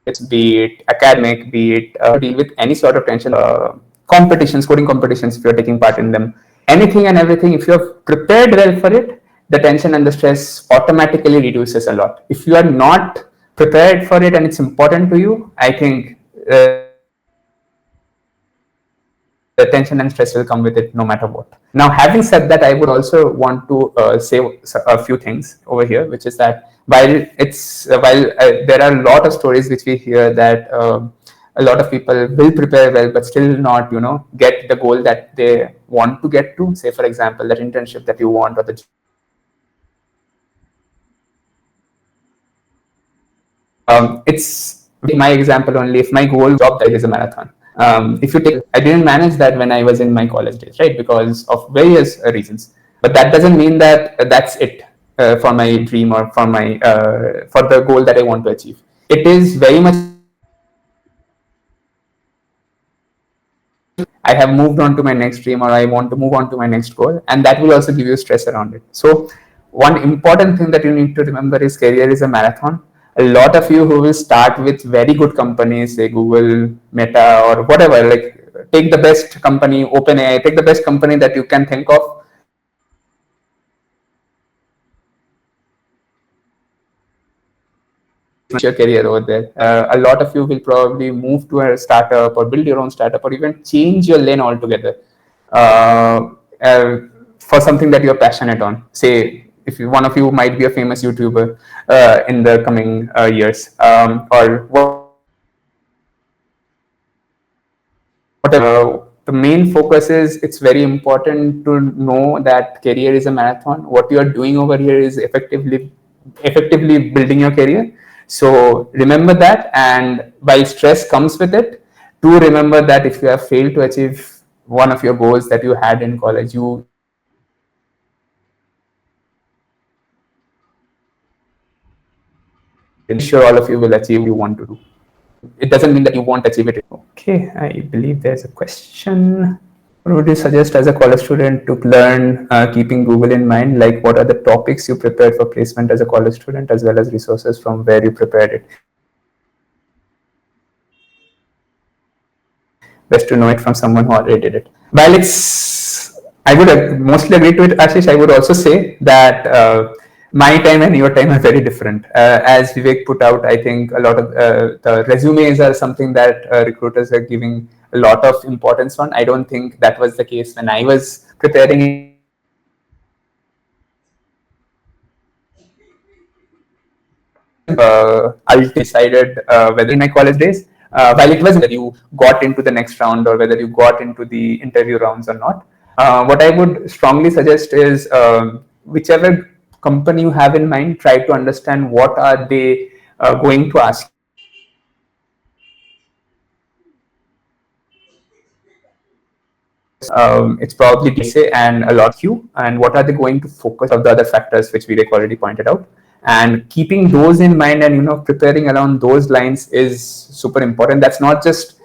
deal with any sort of tension, be it academic, be it deal with any sort of tension, competitions, coding competitions, if you're taking part in them, anything and everything, if you're prepared well for it, the tension and the stress automatically reduces a lot. If you are not prepared for it and it's important to you, I think the tension and stress will come with it no matter what. Now, having said that, I would also want to say a few things over here, which is that while there are a lot of stories which we hear that a lot of people will prepare well but still not get the goal that they want to get to, say for example that internship that you want or the job that you want, it's my example only. If my goal job that is a marathon, if you take, I didn't manage that when I was in my college days, right, because of various reasons, but that doesn't mean that that's it for my dream or for my for the goal that I want to achieve. It is very much important, but I have moved on to my next dream or I want to move on to my next goal, and that will also give you stress around it. So one important thing that you need to remember is career is a marathon. A lot of you who will start with very good companies, say Google, Meta, or whatever, like take the best company, OpenAI, take the best company that you can think of. Your career over there. A lot of you will probably move to a startup or build your own startup or even change your lane altogether uh, uh, for something that you're passionate on. Say, if you, one of you might be a famous YouTuber in the coming years, or whatever. The main focus is it's very important to know that career is a marathon. What you are doing over here is effectively building your career. So remember that, and while stress comes with it, do remember that if you have failed to achieve one of your goals that you had in college, you sure all of you will achieve what you want to do. It doesn't mean that you won't achieve it. Okay, I believe there's a question. What would you suggest as a college student to learn keeping Google in mind? Like, what are the topics you prepared for placement as a college student, as well as resources from where you prepared it? Best to know it from someone who already did it. While it's, I would mostly agree to it, Ashish. I would also say that my time and your time are very different. As Vivek put out, I think a lot of the resumes are something that recruiters are giving a lot of importance on. I don't think that was the case when I was preparing in my college days. Decided whether in my college days, while it was whether you got into the next round or whether you got into the interview rounds or not. What I would strongly suggest is whichever company you have in mind, try to understand what are they going to ask you in the interview. It's probably say and a lot you, and what are they going to focus of the other factors which Vivek already pointed out, and keeping those in mind and preparing around those lines is super important. That's not just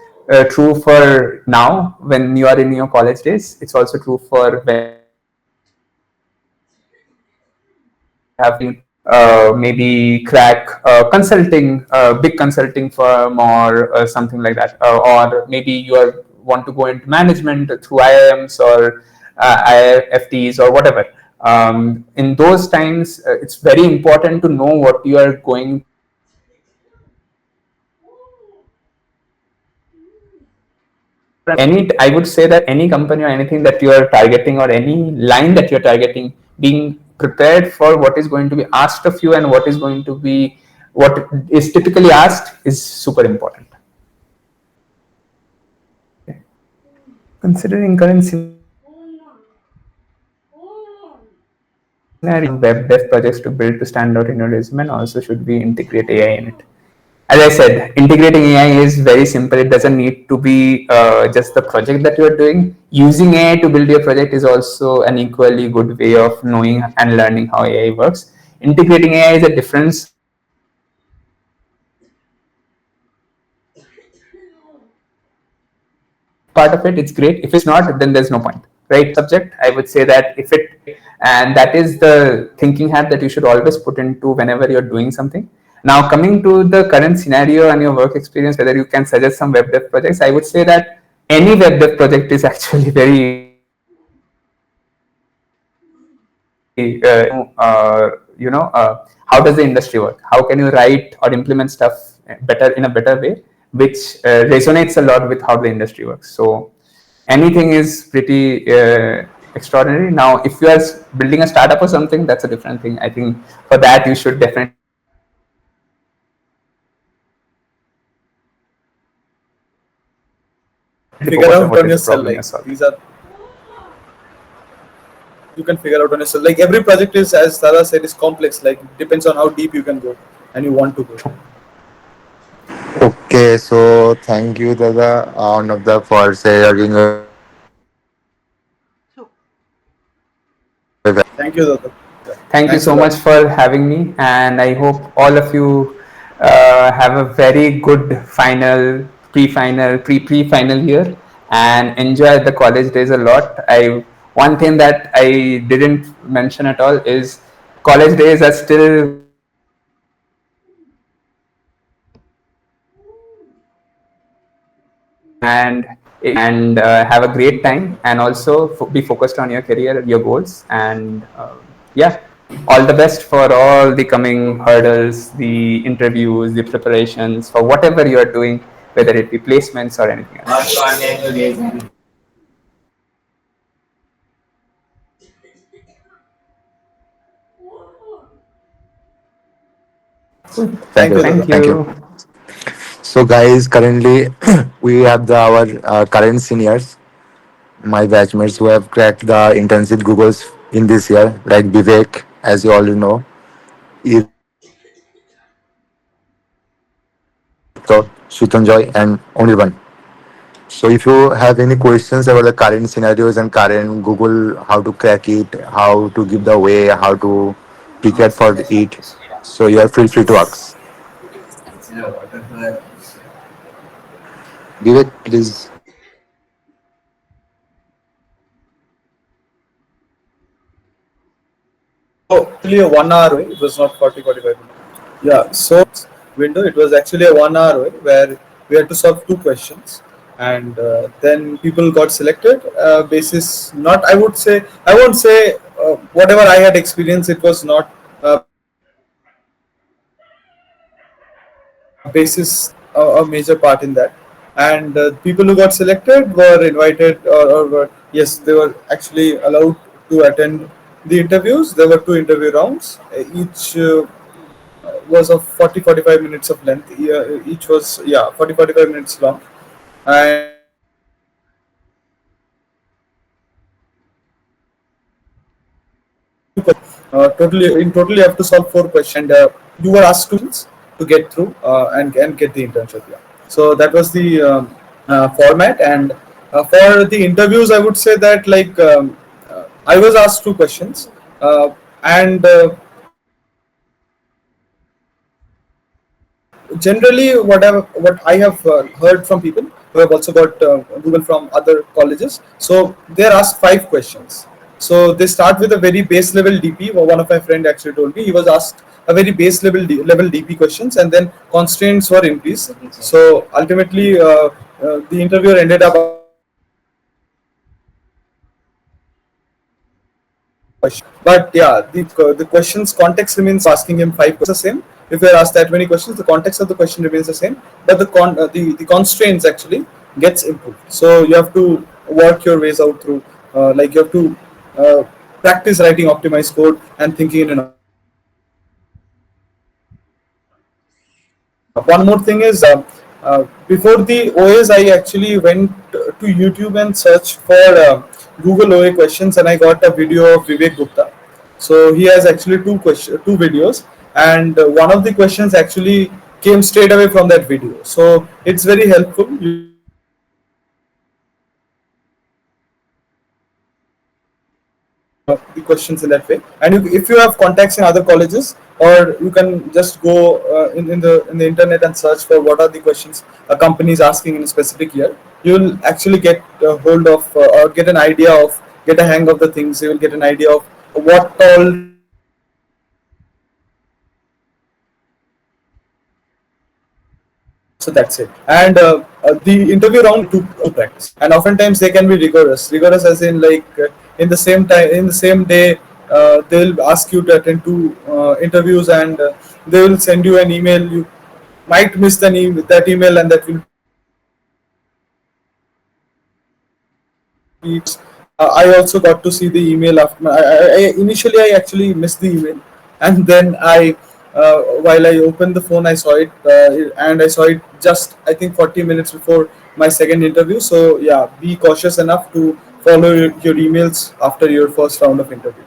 true for now when you are in your college days, it's also true for when you have maybe crack consulting, big consulting firm or something like that, or maybe you are want to go into management through IIMs or IFTs or whatever. In those times, it's very important to know what you are going to any. I would say that any company or anything that you are targeting or any line that you're targeting, being prepared for what is going to be asked of you and what is going to be what is typically asked is super important. Considering current scenario, web dev projects to build to stand out in your resume, and also should we integrate AI in it? As I said, integrating AI is very simple. It doesn't need to be just the project that you're doing. Using AI to build your project is also an equally good way of knowing and learning how AI works. Integrating AI is a difference. part of it, it's great. If it's not, then there's no point, right? Subject, I would say that if it, and that is the thinking hat that you should always put into whenever you're doing something. Now, coming to the current scenario and your work experience, whether you can suggest some web dev projects, I would say that any web dev project is actually very how does the industry work, how can you write or implement stuff better in a better way, which resonates a lot with how the industry works. So anything is pretty extraordinary. Now, if you are building a startup or something, that's a different thing. I think for that you should definitely focus on what you're doing, Figure out on what is the yourself. problem Like you're solving. these are you can figure out on yourself. Like every project is, as Dada said, is complex. Like depends on how deep you can go and you want to go. Okay, so thank you, Dada, one of the for sharing your valuable So Thank you, Dada. Yeah. Thank you Thanks a so lot. much for having me, and I hope all of you have a very good final, pre-final, pre-final year, and enjoy the college days a lot. I One thing that I didn't mention at all is college days are still very important. And have a great time, and also be focused on your career, your goals, and yeah, all the best for all the coming hurdles, the interviews, the preparations for whatever you are doing, whether it be placements or anything else. Thank you, Thank Dada. Thank you. you. So, guys, currently we have our current seniors, my batchmates who have cracked the internship Googles in this year, like Vivek, as you already know, Irvin, Aditya, Sutanjoy, and Onirban. So, if you have any questions about the current scenarios and current Google, how to crack it, how to give the way, how to prepare for it, so you are feel free to ask. Vivek, please. So actually a 1 hour way. It was not 40-45 minutes. Yeah. So window. It was actually a 1 hour way where we had to solve two questions, and then people got selected. Basis not. I would say. I won't say whatever I had experienced. It was not basis a major part in that. And people who got selected were invited, or were, yes, they were actually allowed to attend the interviews. There were two interview rounds. Each was of 40-45 minutes of length. Each was, yeah, 40-45 minutes long. And totally in total you have to solve four questions, and you were asked two questions to get through and get the internship. Yeah. So that was the format. And for the interviews, I would say that, like, I was asked two questions, and generally what I have heard from people who have also got Google from other colleges. So they're asked five questions. So they start with a very base level DP. Well, one of my friend actually told me he was asked a very base level DP questions, and then constraints were increased. So ultimately, the interviewer ended up asking him five questions. But yeah, the questions context remains the same. If you're asked that many questions, the context of the question remains the same, but the constraints actually gets improved. So you have to work your ways out through, like you have to uh, practice writing optimized code and thinking in an optimized way. One more thing is, before the OAs, I actually went to YouTube and searched for Google OA questions, and I got a video of Vivek Gupta. So he has actually two videos, and one of the questions actually came straight away from that video. So it's very helpful. You can the questions in that way. And if you have contacts in other colleges, or you can just go in the internet and search for what are the questions a company is asking in a specific year. You will actually get a hold of or get an idea of, get a hang of the things. You will get an idea of what all questions are being asked in that particular year. So that's it. And the interview round two tracks, and oftentimes they can be rigorous as in like in the same time, in the same day, they'll ask you to attend two interviews, and they will send you an email. You might miss that email, and that will be I also got to see the email after initially I actually missed the email, and then I while I opened the phone I saw it, and I saw it just I think 40 minutes before my second interview. So yeah, be cautious enough to follow your emails after your first round of interview.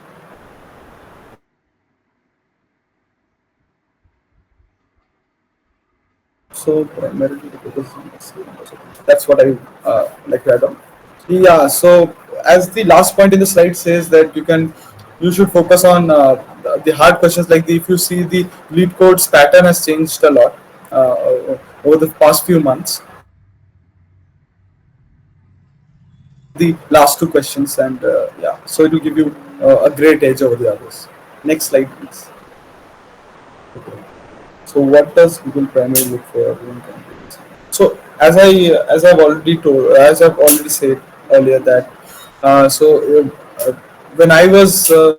So primarily the focus is on that's what I like to add on. Yeah. So as the last point in the slide says that you should focus on the hard questions. Like if you see the lead codes pattern has changed a lot over the past few months. The last two questions, and yeah, so it will give you a great edge over the others. Next slide, please. So what does Google primarily look for in candidates? So as I've already said earlier that when I was when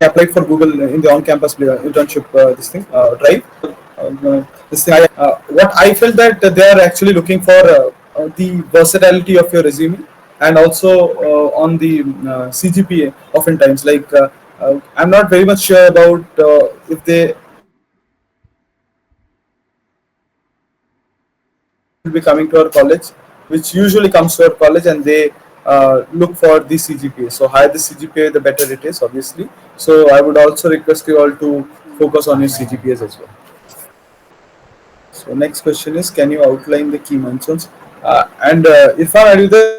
I applied for Google in the on-campus internship drive, this thing what I felt that they are actually looking for the versatility of your resume, and also on the CGPA. Oftentimes, like I'm not very much sure about if they will be coming to our college, which usually comes to our college, and they look for the CGPA. So higher the CGPA, the better it is, obviously. So I would also request you all to focus on your CGPAs as well. So next question is, can you outline the key milestones? And Irfan, are you there?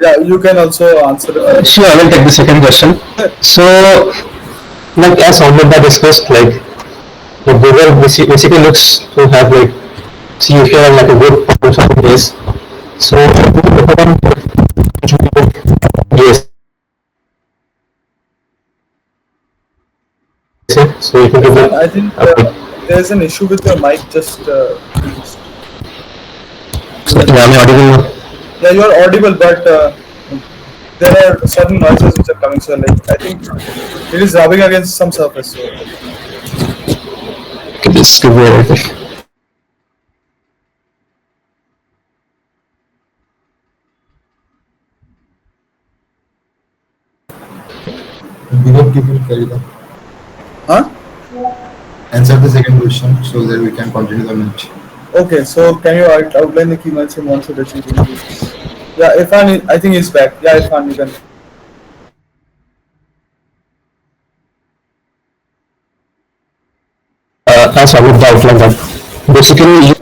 Yeah, you can also answer. Sure, I will take the second question. So, like as Ahmed discussed, like the Google basically looks to have like CFA and like a good performance base. So, yes. So you can give Irfan, I it. think Okay. there's an issue with your mic. Just please. So, yeah, I'm audible now. Yeah, you are audible, but there are certain noises which are coming. So, like, I think it is rubbing against some surface. So, Okay, just give me a minute. We will give you carry on. huh? Answer the second question so that we can continue the match. Okay, so can you outline the key milestone once you achieve this? Yeah, Irfan, I think he's back. Yeah, Irfan, you can. As I would outline that basically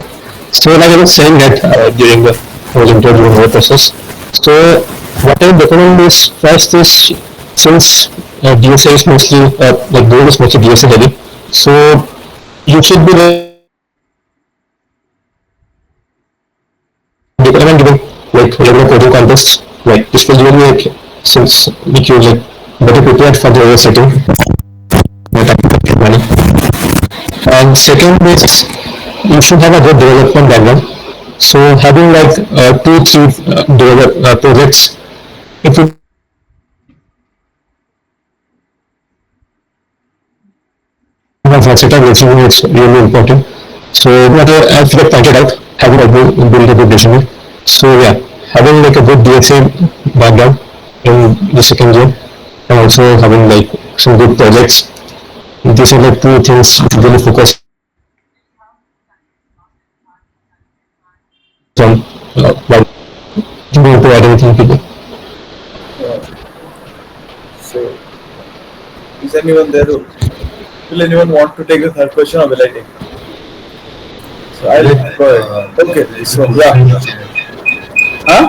so like I was saying that during the whole interview and whole process, so what I recommend is first is since DSA is mostly like Google is mostly DSA heavy, so you should be recommend giving like regular coding contests, like this will really like since make you like better prepared for the setting money. And second is you should have a good development background. So having like two, three projects, it will have versatile resume. It's really important. So as you pointed out, having a build a good resume. So yeah, having like a good DXA background in the second year, and also having like some good projects. These are the two things you should really focus on while doing to add anything people. Uh, so, is anyone there? Will anyone want to take the third question, or will I take it? So I'll go ahead. Okay, so yeah. Huh?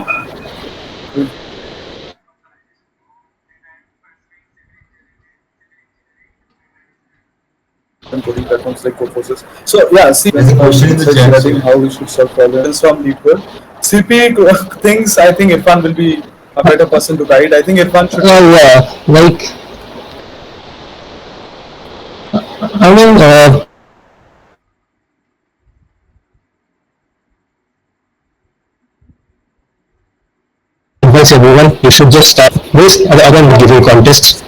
and coding platforms like Codeforces. So yeah, see, There's a question in the chat, regarding sir. how we should solve problems from people. CP things, I think Irfan will be a better person to guide. I think Irfan should. Yeah, like I mean, advise everyone you should just start. This again giving contests.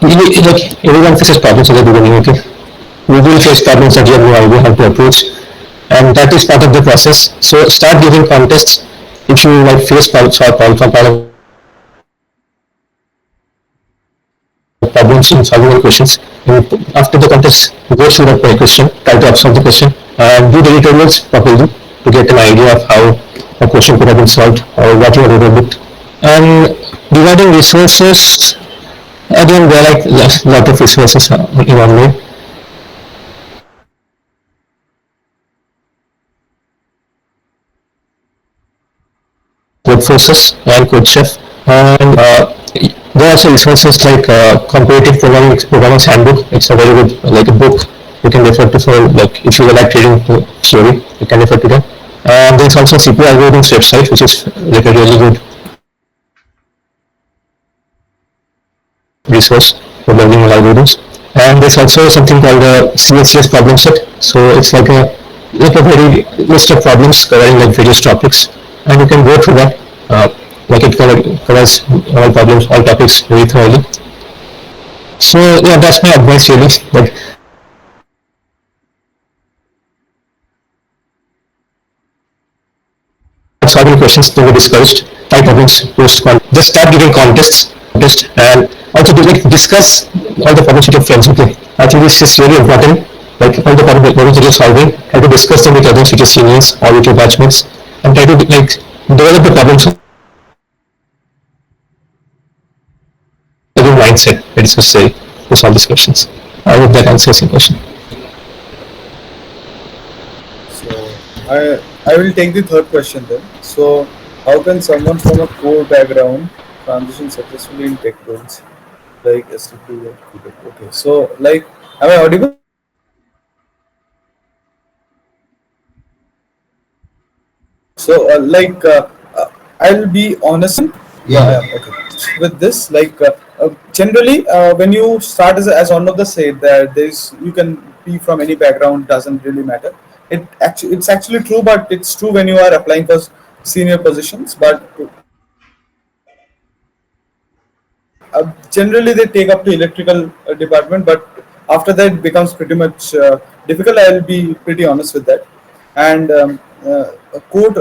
Like everyone faces problems at the beginning. Okay, you will face problems that you have no idea how to approach, and that is part of the process. So start giving contests. If you like face problems in solving the questions, and after the contest, go through the question, try to observe the question, and do the editorials properly to get an idea of how a question could have been solved or what you have overlooked. And regarding resources, again, there are like a lot of resources in online. Code Forces and CodeChef. And there are also resources like Comparative Programming's Handbook. It's a very good like a book you can refer to for like if you like trading story, you can refer to that. And there's also CPU Algorithms website, which is like a really good resource for learning algorithms. And there's also something called a CSCS problem set. So it's like a very list of problems covering like various topics, and you can go through that. Like it covers all problems, all topics very thoroughly. So yeah, that's my advice really. But solving questions, don't be discouraged. Try problems, post just start giving contests, and also do like discuss all the problems with your friends. Okay, I think this is really important. Like all the problems that you're solving, try to discuss them with others, with your seniors or with your batchmates, and try to like develop the problem solving mindset that is necessary to solve these questions. I hope that answers your question. So I will take the third question then. So how can someone from a core background transition successfully in tech roles like STP or Quebec? Okay, so like, am I audible? So I'll be honest. Yeah. Okay. With this, generally, when you start as one of the said that there's you can be from any background, doesn't really matter. It's actually true, but it's true when you are applying for senior positions. But generally, they take up to electrical department, but after that it becomes pretty much difficult. I'll be pretty honest with that. And code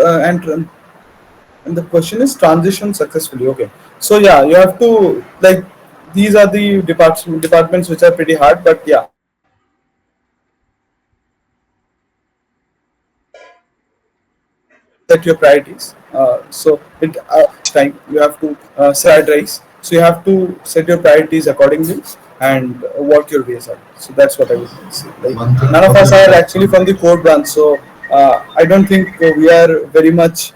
and the question is transition successfully. Okay, so yeah, you have to like these are the departments which are pretty hard, but yeah, set your priorities. So it time you have to prioritize. So you have to set your priorities accordingly and work your ways out. So that's what I would say. Like One thing. none of us are actually from the code branch, so I don't think we are very much.